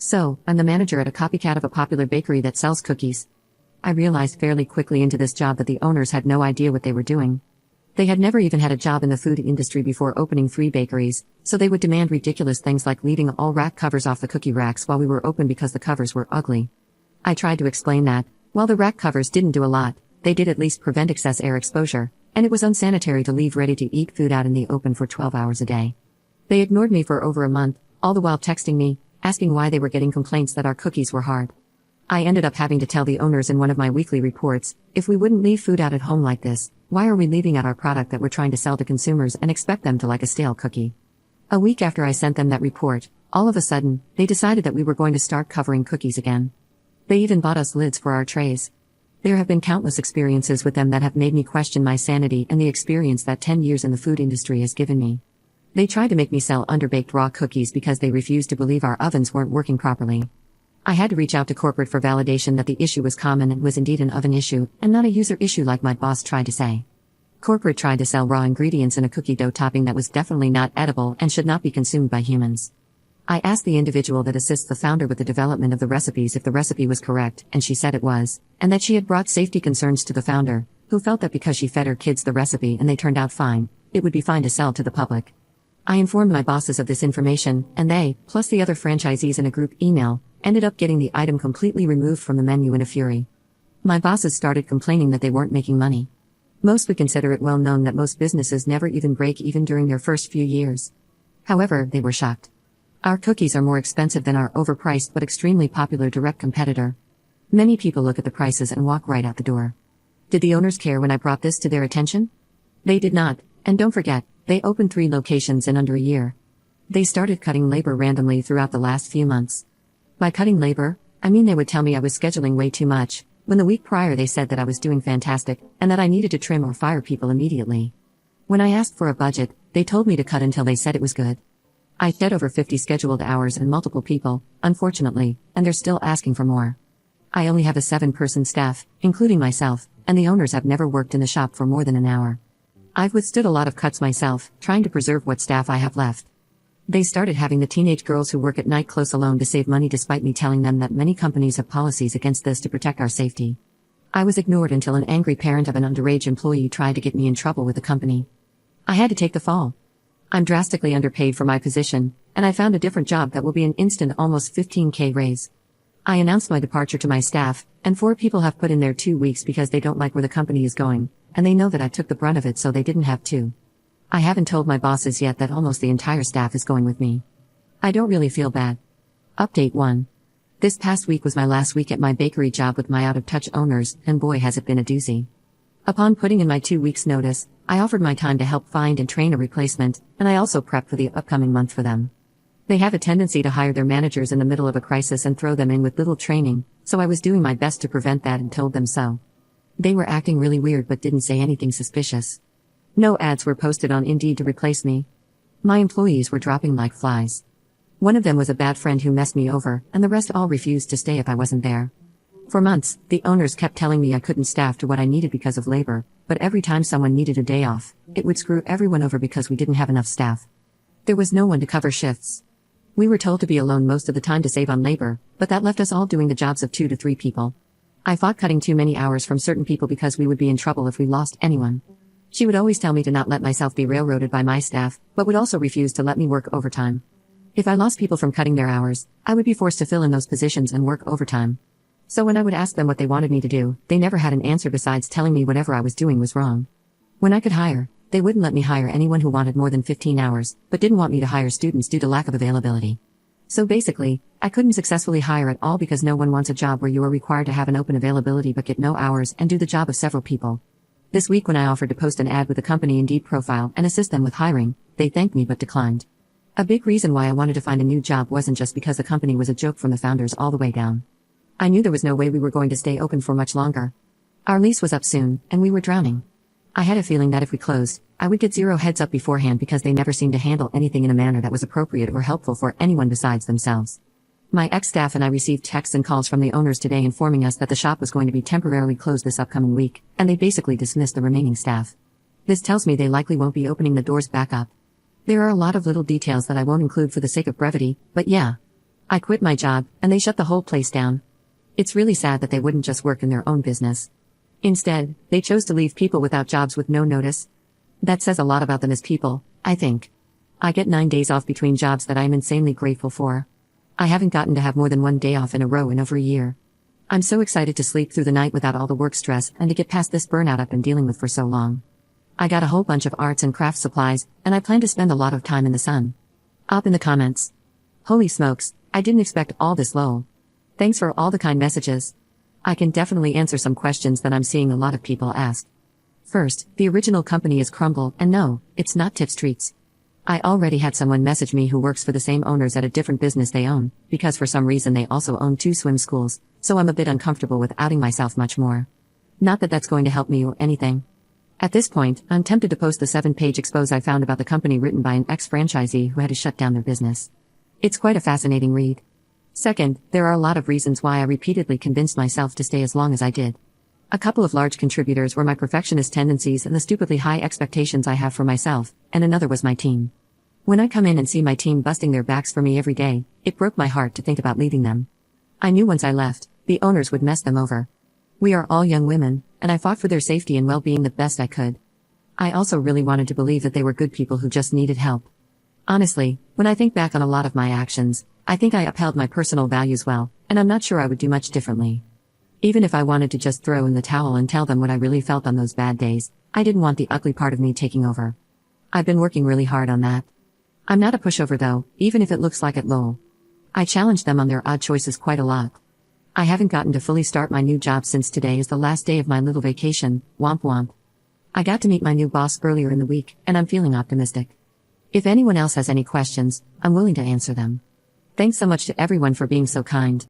So, I'm the manager at a copycat of a popular bakery that sells cookies. I realized fairly quickly into this job that the owners had no idea what they were doing. They had never even had a job in the food industry before opening 3 bakeries, so they would demand ridiculous things like leaving all rack covers off the cookie racks while we were open because the covers were ugly. I tried to explain that, while the rack covers didn't do a lot, they did at least prevent excess air exposure, and it was unsanitary to leave ready-to-eat food out in the open for 12 hours a day. They ignored me for over a month, all the while texting me, asking why they were getting complaints that our cookies were hard. I ended up having to tell the owners in one of my weekly reports, if we wouldn't leave food out at home like this, why are we leaving out our product that we're trying to sell to consumers and expect them to like a stale cookie? A week after I sent them that report, all of a sudden, they decided that we were going to start covering cookies again. They even bought us lids for our trays. There have been countless experiences with them that have made me question my sanity and the experience that 10 years in the food industry has given me. They tried to make me sell underbaked raw cookies because they refused to believe our ovens weren't working properly. I had to reach out to corporate for validation that the issue was common and was indeed an oven issue, and not a user issue like my boss tried to say. Corporate tried to sell raw ingredients in a cookie dough topping that was definitely not edible and should not be consumed by humans. I asked the individual that assists the founder with the development of the recipes if the recipe was correct, and she said it was, and that she had brought safety concerns to the founder, who felt that because she fed her kids the recipe and they turned out fine, it would be fine to sell to the public. I informed my bosses of this information, and they, plus the other franchisees in a group email, ended up getting the item completely removed from the menu in a fury. My bosses started complaining that they weren't making money. Most would consider it well known that most businesses never even break even during their first few years. However, they were shocked. Our cookies are more expensive than our overpriced but extremely popular direct competitor. Many people look at the prices and walk right out the door. Did the owners care when I brought this to their attention? They did not, and don't forget, they opened 3 locations in under a year. They started cutting labor randomly throughout the last few months. By cutting labor, I mean they would tell me I was scheduling way too much, when the week prior they said that I was doing fantastic, and that I needed to trim or fire people immediately. When I asked for a budget, they told me to cut until they said it was good. I shed over 50 scheduled hours and multiple people, unfortunately, and they're still asking for more. I only have a 7-person staff, including myself, and the owners have never worked in the shop for more than an hour. I've withstood a lot of cuts myself, trying to preserve what staff I have left. They started having the teenage girls who work at night close alone to save money despite me telling them that many companies have policies against this to protect our safety. I was ignored until an angry parent of an underage employee tried to get me in trouble with the company. I had to take the fall. I'm drastically underpaid for my position, and I found a different job that will be an instant almost $15,000 raise. I announced my departure to my staff, and 4 people have put in their 2 weeks because they don't like where the company is going, and they know that I took the brunt of it so they didn't have to. I haven't told my bosses yet that almost the entire staff is going with me. I don't really feel bad. Update 1. This past week was my last week at my bakery job with my out-of-touch owners, and boy has it been a doozy. Upon putting in my 2 weeks' notice, I offered my time to help find and train a replacement, and I also prepped for the upcoming month for them. They have a tendency to hire their managers in the middle of a crisis and throw them in with little training, so I was doing my best to prevent that and told them so. They were acting really weird but didn't say anything suspicious. No ads were posted on Indeed to replace me. My employees were dropping like flies. One of them was a bad friend who messed me over, and the rest all refused to stay if I wasn't there. For months, the owners kept telling me I couldn't staff to what I needed because of labor, but every time someone needed a day off, it would screw everyone over because we didn't have enough staff. There was no one to cover shifts. We were told to be alone most of the time to save on labor, but that left us all doing the jobs of 2 to 3 people. I fought cutting too many hours from certain people because we would be in trouble if we lost anyone. She would always tell me to not let myself be railroaded by my staff, but would also refuse to let me work overtime. If I lost people from cutting their hours, I would be forced to fill in those positions and work overtime. So when I would ask them what they wanted me to do, they never had an answer besides telling me whatever I was doing was wrong. When I could hire, they wouldn't let me hire anyone who wanted more than 15 hours, but didn't want me to hire students due to lack of availability. So basically, I couldn't successfully hire at all because no one wants a job where you are required to have an open availability but get no hours and do the job of several people. This week when I offered to post an ad with a company Indeed profile and assist them with hiring, they thanked me but declined. A big reason why I wanted to find a new job wasn't just because the company was a joke from the founders all the way down. I knew there was no way we were going to stay open for much longer. Our lease was up soon, and we were drowning. I had a feeling that if we closed, I would get 0 heads up beforehand because they never seemed to handle anything in a manner that was appropriate or helpful for anyone besides themselves. My ex-staff and I received texts and calls from the owners today informing us that the shop was going to be temporarily closed this upcoming week, and they basically dismissed the remaining staff. This tells me they likely won't be opening the doors back up. There are a lot of little details that I won't include for the sake of brevity, but yeah. I quit my job, and they shut the whole place down. It's really sad that they wouldn't just work in their own business. Instead, they chose to leave people without jobs with no notice. That says a lot about them as people, I think. I get 9 days off between jobs that I am insanely grateful for. I haven't gotten to have more than 1 day off in a row in over a year. I'm so excited to sleep through the night without all the work stress and to get past this burnout I've been dealing with for so long. I got a whole bunch of arts and crafts supplies, and I plan to spend a lot of time in the sun. Up in the comments. Holy smokes, I didn't expect all this lol. Thanks for all the kind messages. I can definitely answer some questions that I'm seeing a lot of people ask. First, the original company is Crumble, and no, it's not Tips Treats. I already had someone message me who works for the same owners at a different business they own, because for some reason they also own 2 swim schools, so I'm a bit uncomfortable with outing myself much more. Not that that's going to help me or anything. At this point, I'm tempted to post the 7-page expose I found about the company written by an ex-franchisee who had to shut down their business. It's quite a fascinating read. Second, there are a lot of reasons why I repeatedly convinced myself to stay as long as I did. A couple of large contributors were my perfectionist tendencies and the stupidly high expectations I have for myself, and another was my team. When I come in and see my team busting their backs for me every day, it broke my heart to think about leaving them. I knew once I left, the owners would mess them over. We are all young women, and I fought for their safety and well-being the best I could. I also really wanted to believe that they were good people who just needed help. Honestly, when I think back on a lot of my actions, I think I upheld my personal values well, and I'm not sure I would do much differently. Even if I wanted to just throw in the towel and tell them what I really felt on those bad days, I didn't want the ugly part of me taking over. I've been working really hard on that. I'm not a pushover though, even if it looks like it lol. I challenge them on their odd choices quite a lot. I haven't gotten to fully start my new job since today is the last day of my little vacation, womp womp. I got to meet my new boss earlier in the week, and I'm feeling optimistic. If anyone else has any questions, I'm willing to answer them. Thanks so much to everyone for being so kind.